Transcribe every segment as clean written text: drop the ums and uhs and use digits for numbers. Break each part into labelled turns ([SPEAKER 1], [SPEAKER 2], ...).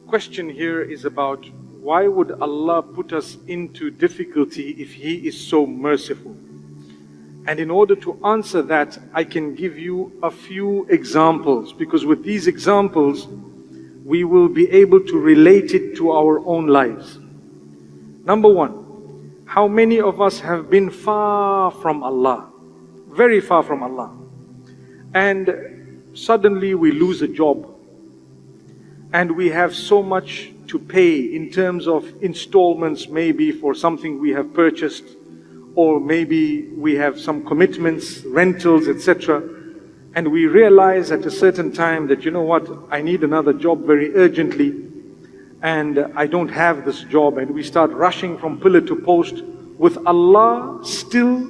[SPEAKER 1] question here is about why would Allah put us into difficulty if He is so merciful? And in order to answer that, I can give you a few examples, because with these examples, we will be able to relate it to our own lives. Number one, how many of us have been far from Allah? Very far from Allah. And suddenly we lose a job. And we have so much to pay in terms of installments, maybe for something we have purchased, or maybe we have some commitments, rentals, etc. And we realize at a certain time that, you know what, I need another job very urgently, and I don't have this job, and we start rushing from pillar to post with Allah still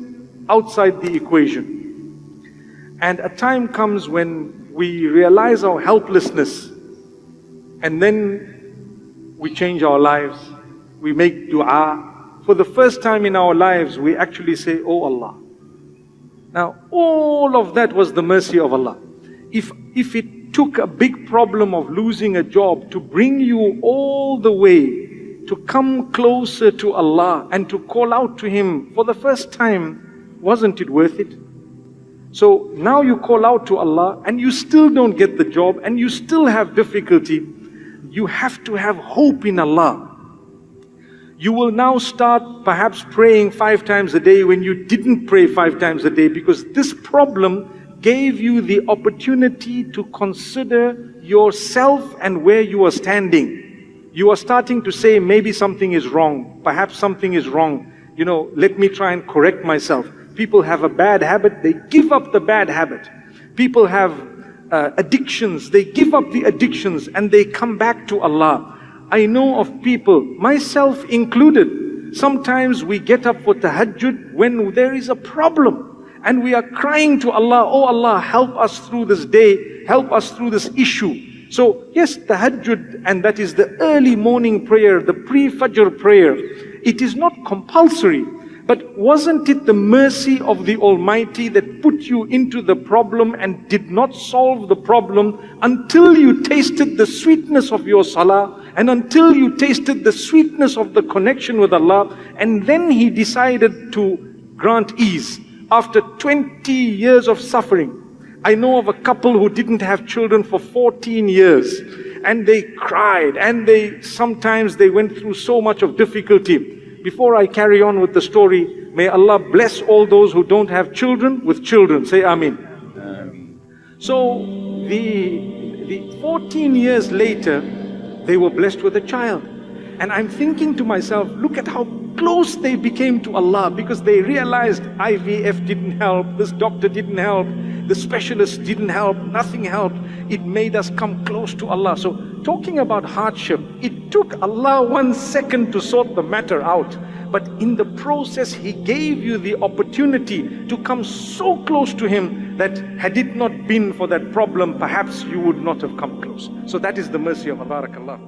[SPEAKER 1] outside the equation. And a time comes when we realize our helplessness, and then we change our lives, we make dua. For the first time in our lives, we actually say, "Oh Allah." Now, all of that was the mercy of Allah. If it took a big problem of losing a job to bring you all the way to come closer to Allah and to call out to Him for the first time, wasn't it worth it? So now you call out to Allah and you still don't get the job and you still have difficulty. You have to have hope in Allah. You will now start perhaps praying 5 times a day when you didn't pray 5 times a day, because this problem gave you the opportunity to consider yourself and where you are standing. You are starting to say, maybe something is wrong, perhaps something is wrong. You know, let me try and correct myself. People have a bad habit, they give up the bad habit. People have addictions, they give up the addictions and they come back to Allah. I know of people, myself included, sometimes we get up for tahajjud when there is a problem and we are crying to Allah, "Oh Allah, help us through this day, help us through this issue." So yes, tahajjud, and that is the early morning prayer, the pre-fajr prayer, it is not compulsory. But wasn't it the mercy of the Almighty that put you into the problem and did not solve the problem until you tasted the sweetness of your salah, and until you tasted the sweetness of the connection with Allah, and then He decided to grant ease after 20 years of suffering. I know of a couple who didn't have children for 14 years, and they cried, and sometimes they went through so much of difficulty. Before I carry on with the story, may Allah bless all those who don't have children with children. Say Ameen. So the 14 years later, they were blessed with a child. And I'm thinking to myself, look at how close they became to Allah, because they realized IVF didn't help, this doctor didn't help, the specialist didn't help, nothing helped. It made us come close to Allah. So talking about hardship, it took Allah 1 second to sort the matter out. But in the process, He gave you the opportunity to come so close to Him that had it not been for that problem, perhaps you would not have come close. So that is the mercy of Allah. Barakallah.